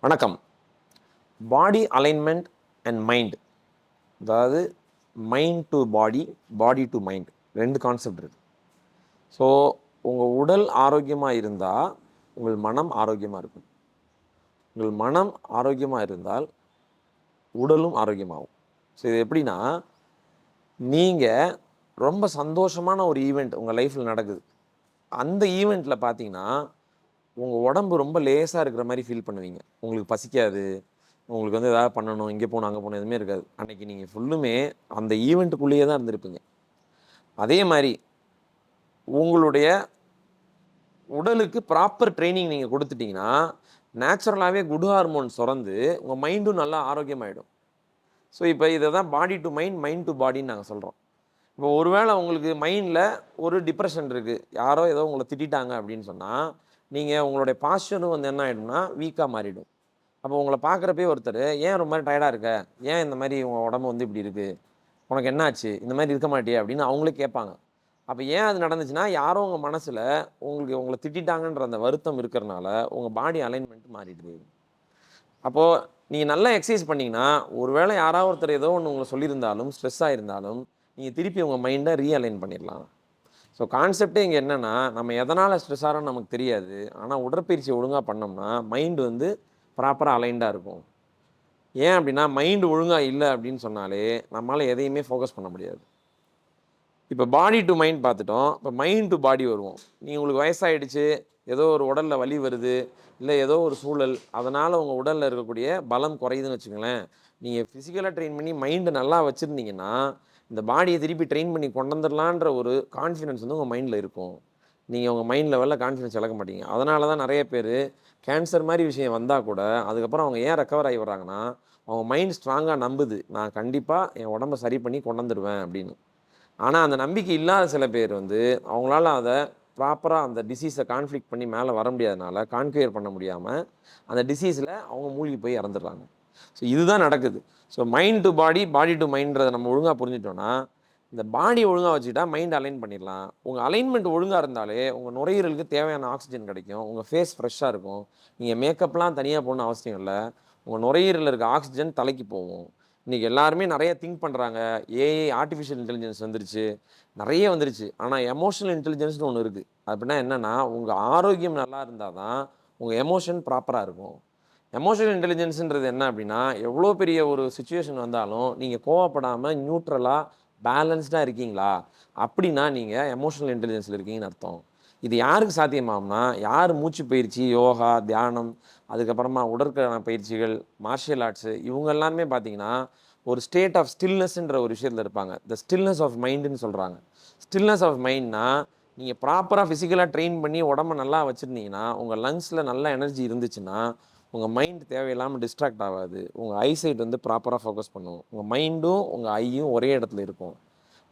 வணக்கம். பாடி alignment and mind, அதாவது mind to body, body to mind, 2 concept இருக்குது. So உங்கள் உடல் ஆரோக்கியமாக இருந்தால் உங்கள் மனம் ஆரோக்கியமாக இருக்கும். உங்கள் மனம் ஆரோக்கியமாக இருந்தால் உடலும் ஆரோக்கியமாகும். ஸோ இது எப்படின்னா, நீங்கள் ரொம்ப சந்தோஷமான ஒரு ஈவெண்ட் உங்கள் லைஃப்பில் நடக்குது. அந்த ஈவெண்ட்டில் பார்த்தீங்கன்னா உங்கள் உடம்பு ரொம்ப லேசாக இருக்கிற மாதிரி ஃபீல் பண்ணுவீங்க. உங்களுக்கு பசிக்காது, உங்களுக்கு எதாவது பண்ணணும், இங்கே போகணும் அங்கே போகணும் எதுவுமே இருக்காது. அன்றைக்கி நீங்கள் ஃபுல்லுமே அந்த ஈவெண்ட்டுக்குள்ளேயே தான் இருந்திருப்பீங்க. அதே மாதிரி உங்களுடைய உடலுக்கு ப்ராப்பர் ட்ரைனிங் நீங்கள் கொடுத்துட்டிங்கன்னா நேச்சுரலாகவே குட் ஹார்மோன் சுரந்து உங்கள் மைண்டும் நல்லா ஆரோக்கியமாகிடும். ஸோ இப்போ இதை தான் body to mind, mind to பாடின்னு நாங்கள் சொல்கிறோம். இப்போ ஒருவேளை உங்களுக்கு மைண்டில் ஒரு டிப்ரெஷன் இருக்குது, யாரோ ஏதோ உங்களை திட்டாங்க அப்படின்னு சொன்னால் நீங்கள் உங்களுடைய பாஸ்டரும் என்ன ஆகிடும்னா வீக்காக மாறிடும். அப்போ உங்களை பார்க்குறப்பே ஒருத்தர், ஏன் ரொம்ப மாதிரி டயர்டாக இருக்க, ஏன் இந்த மாதிரி உங்கள் உடம்பு இப்படி இருக்குது, உனக்கு என்னாச்சு, இந்த மாதிரி இருக்க மாட்டியே அப்படின்னு அவங்களே கேட்பாங்க. அப்போ ஏன் அது நடந்துச்சுன்னா, யாரோ உங்கள் மனசில் உங்களை திட்டாங்கன்ற அந்த வருத்தம் இருக்கிறனால உங்கள் பாடி அலைன்மெண்ட் மாறிடுது. அப்போது நீங்கள் நல்லா எக்ஸசைஸ் பண்ணிங்கன்னா, ஒருவேளை யாராவது ஒருத்தர் ஏதோ ஒன்று உங்களை சொல்லியிருந்தாலும், ஸ்ட்ரெஸ்ஸாக இருந்தாலும் நீங்கள் திருப்பி உங்கள் மைண்டை ரீஅலைன் பண்ணிடலாம். ஸோ கான்செப்டே இங்கே என்னென்னா, நம்ம எதனால் ஸ்ட்ரெஸ் ஆகிறோன்னு நமக்கு தெரியாது. ஆனால் உடற்பயிற்சி ஒழுங்காக பண்ணோம்னா மைண்டு ப்ராப்பராக அலைன்டாக இருக்கும். ஏன் அப்படின்னா, மைண்டு ஒழுங்காக இல்லை அப்படின்னு சொன்னாலே நம்மளால் எதையுமே ஃபோக்கஸ் பண்ண முடியாது. இப்போ பாடி டு மைண்ட் பார்த்துட்டோம். இப்போ மைண்ட் டு பாடி வருவோம். உங்களுக்கு வயசாகிடுச்சு, ஏதோ ஒரு உடலில் வலி வருது, இல்லை ஏதோ ஒரு சூழல், அதனால் உங்கள் உடலில் இருக்கக்கூடிய பலம் குறையுதுன்னு வச்சுக்கோங்களேன். நீங்கள் ஃபிசிக்கலாக ட்ரெயின் பண்ணி மைண்டு நல்லா வச்சுருந்தீங்கன்னா இந்த பாடியை திருப்பி ட்ரெயின் பண்ணி கொண்டு வந்துடலான்ற ஒரு கான்ஃபிடென்ஸ் உங்கள் மைண்டில் இருக்கும். நீங்கள் உங்கள் மைண்ட் லெவலில் கான்ஃபிடென்ஸ் இழக்க மாட்டீங்க. அதனால தான் நிறைய பேர் கேன்சர் மாதிரி விஷயம் வந்தால் கூட அதுக்கப்புறம் அவங்க ஏன் ரெக்கவர் ஆகி வர்றாங்கன்னா, அவங்க மைண்ட் ஸ்ட்ராங்காக நம்புது, நான் கண்டிப்பாக என் உடம்பை சரி பண்ணி கொண்டு வந்துடுவேன் அப்படின்னு. ஆனால் அந்த நம்பிக்கை இல்லாத சில பேர் அவங்களால அதை ப்ராப்பராக அந்த டிசீஸை கான்ஃப்ளிக்ட் பண்ணி மேலே வர முடியாதனால, கான்குயர் பண்ண முடியாமல் அந்த டிசீஸில் அவங்க மூழ்கி போய் இறந்துடுறாங்க. ஸோ இதுதான் நடக்குது. So mind to body, body to மைண்ட்றதை நம்ம ஒழுங்காக புரிஞ்சிட்டோன்னா, இந்த பாடி ஒழுங்காக வச்சுக்கிட்டா மைண்ட் அலைன் பண்ணிடலாம். உங்கள் அலைன்மெண்ட் ஒழுங்காக இருந்தாலே உங்கள் நுரையீரலுக்கு தேவையான ஆக்சிஜன் கிடைக்கும், உங்கள் ஃபேஸ் ஃப்ரெஷ்ஷாக இருக்கும். நீங்கள் மேக்கப்லாம் தனியாக போகணுன்னு அவசியம் இல்லை. உங்கள் நுரையீரலில் இருக்க ஆக்சிஜன் தலைக்கு போகும். இன்றைக்கி எல்லாருமே நிறைய திங்க் பண்ணுறாங்க, ஏஐ ஆர்டிஃபிஷியல் இன்டெலிஜென்ஸ் வந்துருச்சு, நிறைய வந்துருச்சு. ஆனால் எமோஷனல் இன்டெலிஜென்ஸ்னு ஒன்று இருக்குது. அப்படின்னா என்னென்னா, உங்கள் ஆரோக்கியம் நல்லா இருந்தால் தான் உங்கள் எமோஷன் ப்ராப்பராக இருக்கும். எமோஷனல் இன்டெலிஜென்ஸுன்றது என்ன அப்படின்னா, எவ்வளோ பெரிய ஒரு சிச்சுவேஷன் வந்தாலும் நீங்கள் கோவப்படாமல் நியூட்ரலாக பேலன்ஸ்டாக இருக்கீங்களா, அப்படின்னா நீங்கள் எமோஷனல் இன்டெலிஜென்ஸில் இருக்கீங்கன்னு அர்த்தம். இது யாருக்கு சாத்தியமாகும்னா, யார் மூச்சு பயிற்சி, யோகா, தியானம், அதுக்கப்புறமா உடற்கன பயிற்சிகள், மார்ஷியல் ஆர்ட்ஸு, இவங்க எல்லாருமே பார்த்தீங்கன்னா ஒரு ஸ்டேட் ஆஃப் ஸ்டில்னஸ்ன்ற ஒரு விஷயத்தில் இருப்பாங்க. த ஸ்டில்னஸ் ஆஃப் மைண்டுன்னு சொல்கிறாங்க. ஸ்டில்னஸ் ஆஃப் மைண்ட்னா, நீங்கள் ப்ராப்பராக ஃபிசிக்கலாக ட்ரெயின் பண்ணி உடம்ப நல்லா வச்சுருந்தீங்கன்னா, உங்கள் லங்ஸில் நல்ல எனர்ஜி இருந்துச்சுன்னா உங்கள் மைண்ட் தேவையில்லாமல் டிஸ்ட்ராக்ட் ஆகாது. உங்கள் ஐசைட் ப்ராப்பராக ஃபோக்கஸ் பண்ணும். உங்கள் மைண்டும் உங்கள் ஐயும் ஒரே இடத்துல இருக்கும்.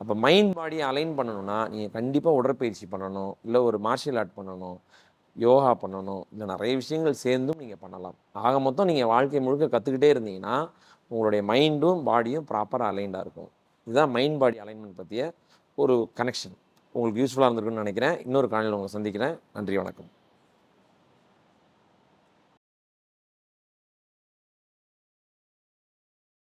அப்போ மைண்ட் பாடியை அலைன் பண்ணணும்னா நீங்கள் கண்டிப்பாக உடற்பயிற்சி பண்ணணும், இல்லை ஒரு மார்ஷியல் ஆர்ட் பண்ணணும், யோகா பண்ணணும், இல்லை நிறைய விஷயங்கள் சேர்ந்தும் நீங்கள் பண்ணலாம். ஆக மொத்தம் நீங்கள் வாழ்க்கை முழுக்க கற்றுக்கிட்டே இருந்தீங்கன்னா உங்களுடைய மைண்டும் பாடியும் ப்ராப்பராக அலைன்டாக இருக்கும். இதுதான் மைண்ட் பாடி அலைன்மெண்ட் பற்றிய ஒரு கனெக்ஷன். உங்களுக்கு யூஸ்ஃபுல்லாக இருந்திருக்குன்னு நினைக்கிறேன். இன்னொரு காலையில் உங்களை சந்திக்கிறேன். நன்றி, வணக்கம்.